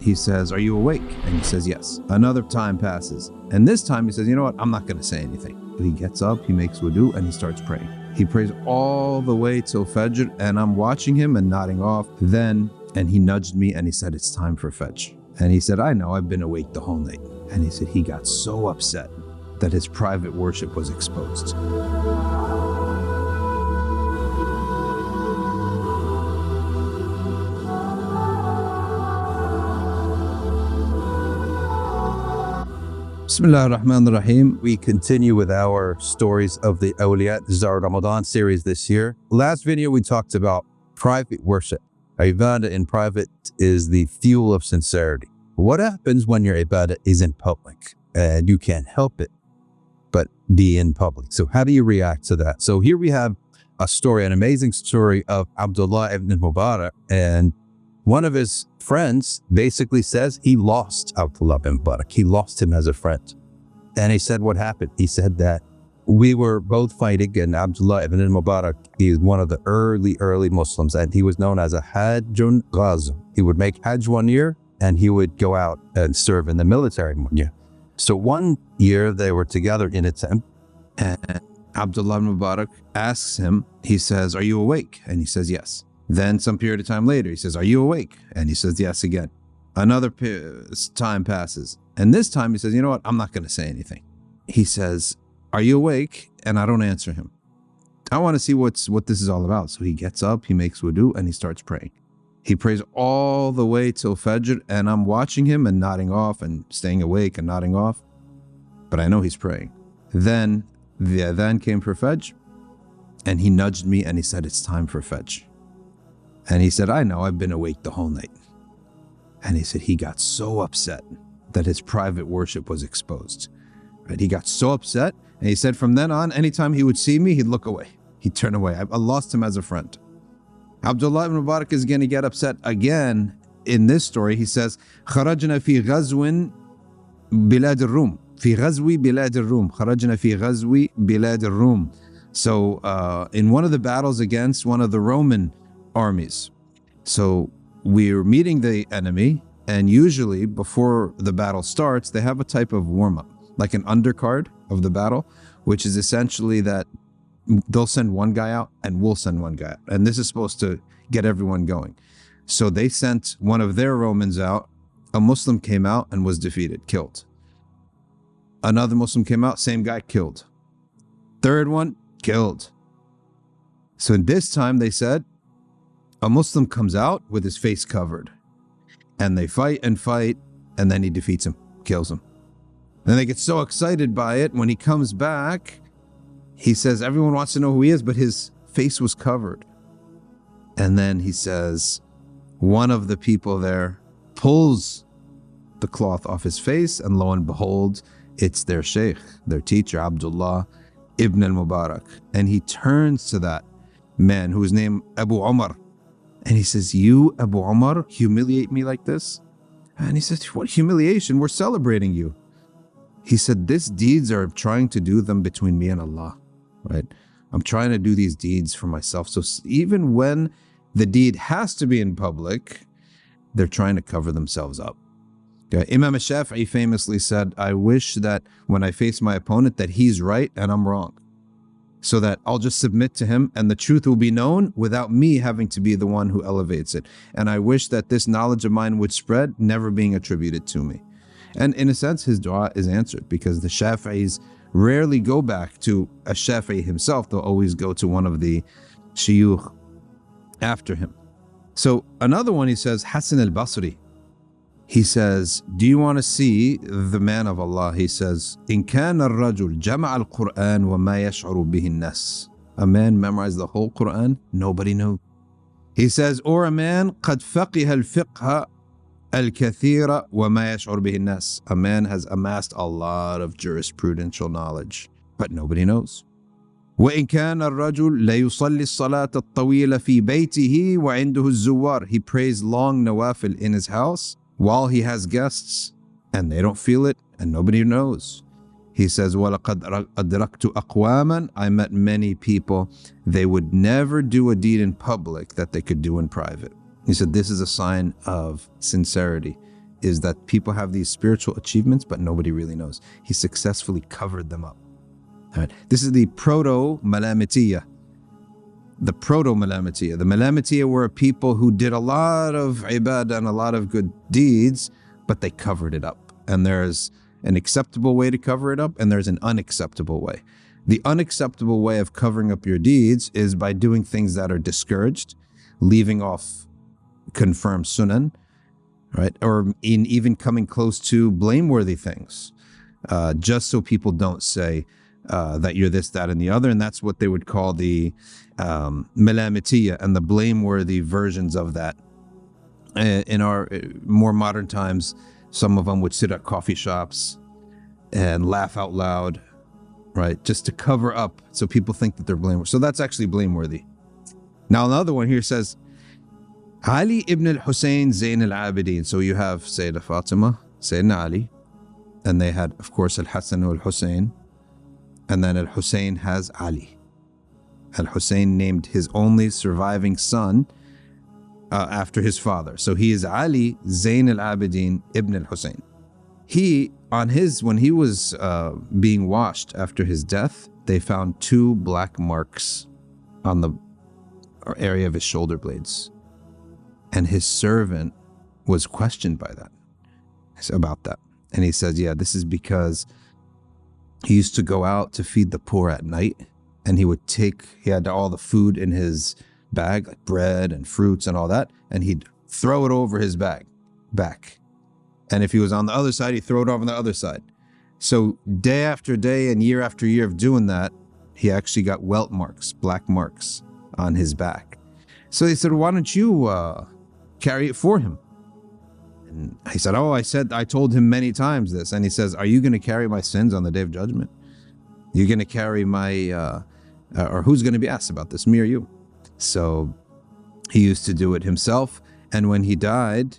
He says, "Are you awake?" And he says, "Yes." Another time passes. And this time he says, "You know what? I'm not going to say anything." He gets up, he makes wudu, and he starts praying. He prays all the way till Fajr, and I'm watching him and nodding off. And he nudged me and he said, "It's time for Fajr." And he said, "I know, I've been awake the whole night." And he said he got so upset that his private worship was exposed. Bismillah ar-Rahman ar-Rahim. We continue with our stories of the Awliya. This is our Ramadan series this year. Last video we talked about private worship. Ibadah in private is the fuel of sincerity. What happens when your ibadah is in public and you can't help it but be in public? So how do you react to that? So here we have a story, an amazing story of Abdullah ibn Mubarak, and one of his friends basically says he lost Abdullah ibn Mubarak. He lost him as a friend. And he said, what happened? He said that we were both fighting, and Abdullah ibn Mubarak, he is one of the early Muslims, and he was known as a Hajjun Ghaz. He would make Hajj one year and he would go out and serve in the military one year. So one year they were together in a tent, and Abdullah ibn Mubarak asks him, he says, "Are you awake?" And he says, "Yes." Then some period of time later, he says, "Are you awake?" And he says, "Yes," again. Another time passes. And this time he says, "You know what? I'm not going to say anything." He says, "Are you awake?" And I don't answer him. I want to see what this is all about. So he gets up, he makes wudu, and he starts praying. He prays all the way till Fajr, and I'm watching him and nodding off and staying awake and nodding off. But I know he's praying. Then the adhan came for Fajr, and he nudged me and he said, "It's time for Fajr." And he said, "I know, I've been awake the whole night." And he said he got so upset that his private worship was exposed. Right? He got so upset, and he said from then on, anytime he would see me, he'd look away. He'd turn away. I lost him as a friend. Abdullah ibn Mubarak is going to get upset again in this story. He says, "خرجنا في غزو بلاد الروم." في غزو بلاد الروم. خرجنا في غزو بلاد الروم. So in one of the battles against one of the Roman armies. So we're meeting the enemy, and usually before the battle starts, they have a type of warm-up, like an undercard of the battle, which is essentially that they'll send one guy out and we'll send one guy out. And this is supposed to get everyone going. So they sent one of their Romans out. A Muslim came out and was defeated, killed. Another Muslim came out, same guy, killed. Third one, killed. So this time they said, a Muslim comes out with his face covered, and they fight, and then he defeats him, kills him. And they get so excited by it. When he comes back, he says everyone wants to know who he is, but his face was covered. And then he says one of the people there pulls the cloth off his face, and lo and behold, it's their sheikh, their teacher, Abdullah ibn Mubarak. And he turns to that man who is named Abu Umar, and he says, "You, Abu Umar, humiliate me like this?" And he says, "What humiliation? We're celebrating you." He said, "These deeds are trying to do them between me and Allah, right? I'm trying to do these deeds for myself. So even when the deed has to be in public, they're trying to cover themselves up." Imam Shafi'i famously said, "I wish that when I face my opponent that he's right and I'm wrong, so that I'll just submit to him and the truth will be known without me having to be the one who elevates it. And I wish that this knowledge of mine would spread, never being attributed to me." And in a sense, his dua is answered, because the Shafi'is rarely go back to a Shafi'i himself. They'll always go to one of the shuyukh after him. So another one, he says, Hasan al-Basri. He says, "Do you want to see the man of Allah?" He says, "In kana al-rajul jama'a al-Qur'an wa ma yash'uru bihi an-nas." A man memorized the whole Qur'an, nobody knew. He says, or a man قد فقه الفقه الكثير وما يشعر به الناس. A man has amassed a lot of jurisprudential knowledge, but nobody knows. وإن كان الرجل لا يصلي الصلاة الطويلة في بيته وعنده الزوار. He prays long nawafil in his house while he has guests, and they don't feel it, and nobody knows. He says, وَلَقَدْ أَدْرَكْتُ أَقْوَامًا. I met many people, they would never do a deed in public that they could do in private. He said, this is a sign of sincerity is that people have these spiritual achievements, but nobody really knows. He successfully covered them up. All right. This is the proto-Malamitiyya. The proto-Malamitiyya. The Malamitiyya were people who did a lot of ibadah and a lot of good deeds, but they covered it up. And there's an acceptable way to cover it up, and there's an unacceptable way. The unacceptable way of covering up your deeds is by doing things that are discouraged, leaving off confirmed sunan, right? Or in even coming close to blameworthy things, just so people don't say that you're this, that, and the other. And that's what they would call the Malamitiyya and the blameworthy versions of that. In our more modern times, some of them would sit at coffee shops and laugh out loud, right? Just to cover up so people think that they're blameworthy. So that's actually blameworthy. Now another one here says, Ali ibn al-Hussein Zayn al-Abidin. So you have Sayyidah Fatima, Sayyidina Ali, and they had, of course, al-Hassan al-Hussein, and then al-Hussein has Ali. Al-Hussein named his only surviving son after his father. So he is Ali Zayn al-Abidin ibn al-Hussein. He, when he was being washed after his death, they found 2 black marks on the area of his shoulder blades. And his servant was questioned by that, about that. And he says, yeah, this is because he used to go out to feed the poor at night, and he had all the food in his bag, like bread and fruits and all that, and he'd throw it over his back. And if he was on the other side, he'd throw it over on the other side. So day after day and year after year of doing that, he actually got welt marks, black marks on his back. So they said, why don't you carry it for him? And he said, I told him many times this. And he says, are you going to carry my sins on the day of judgment? You're going to carry my, or who's going to be asked about this, me or you? So he used to do it himself. And when he died,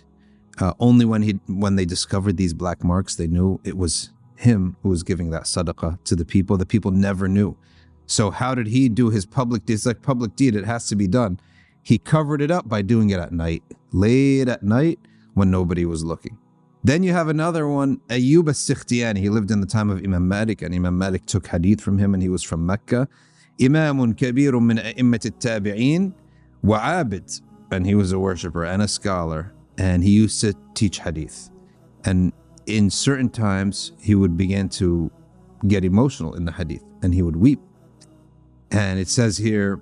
only when they discovered these black marks, they knew it was him who was giving that sadaqah to the people. The people never knew. So how did he do his public deed? It's like public deed, it has to be done. He covered it up by doing it at night, late at night when nobody was looking. Then you have another one, Ayyub al-Sikhtiyani. He lived in the time of Imam Malik, and Imam Malik took hadith from him, and he was from Mecca. Imamun kabirun min a'immat al-tabi'in wa 'abid. And he was a worshipper and a scholar, and he used to teach hadith. And in certain times, he would begin to get emotional in the hadith, and he would weep. And it says here,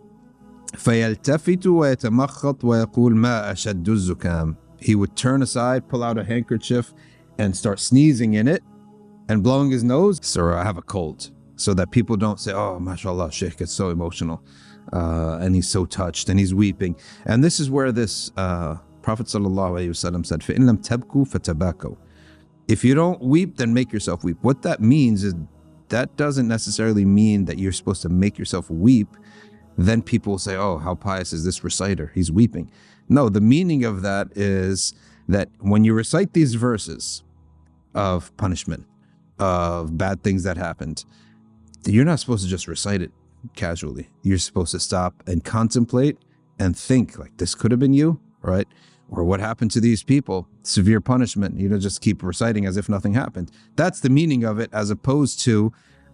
فَيَلْتَفِتُ وَيَتَمَخَّطْ وَيَقُولْ مَا أَشَدُّ الزُّكَامِ. He would turn aside, pull out a handkerchief, and start sneezing in it and blowing his nose. So I have a cold. So that people don't say, oh, mashallah, Sheikh gets so emotional. And he's so touched and he's weeping. And this is where this Prophet ﷺ said, فَإِن لَمْ تَبْكُوا فَتَبَاكَوْا. If you don't weep, then make yourself weep. What that means is that doesn't necessarily mean that you're supposed to make yourself weep. Then people will say, oh, how pious is this reciter? He's weeping. No, the meaning of that is that when you recite these verses of punishment, of bad things that happened, you're not supposed to just recite it casually. You're supposed to stop and contemplate and think, like, this could have been you, right? Or what happened to these people? Severe punishment. You don't just keep reciting as if nothing happened. That's the meaning of it, as opposed to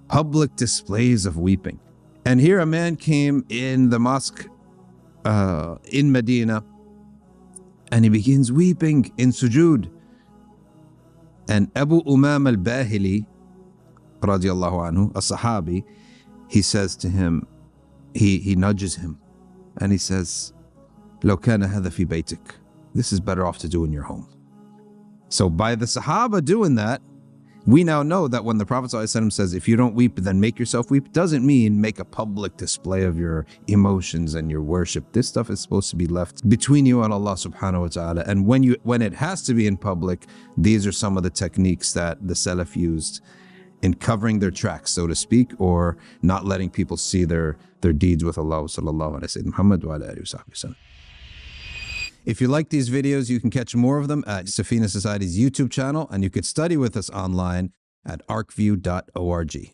public displays of weeping. And here a man came in the mosque in Medina, and he begins weeping in sujood. And Abu Umam al-Bahili, radiallahu anhu, a Sahabi, he says to him, he nudges him, and he says, لو كان هذا في بيتك. This is better off to do in your home. So by the Sahaba doing that, we now know that when the Prophet ﷺ says, if you don't weep, then make yourself weep, doesn't mean make a public display of your emotions and your worship. This stuff is supposed to be left between you and Allah subhanahu wa ta'ala. And when it has to be in public, these are some of the techniques that the Salaf used in covering their tracks, so to speak, or not letting people see their deeds with Allah. Sallallahu alayhi Muhammad wa alihi wa sahbihi. If you like these videos, you can catch more of them at Safina Society's YouTube channel, and you could study with us online at arcview.org.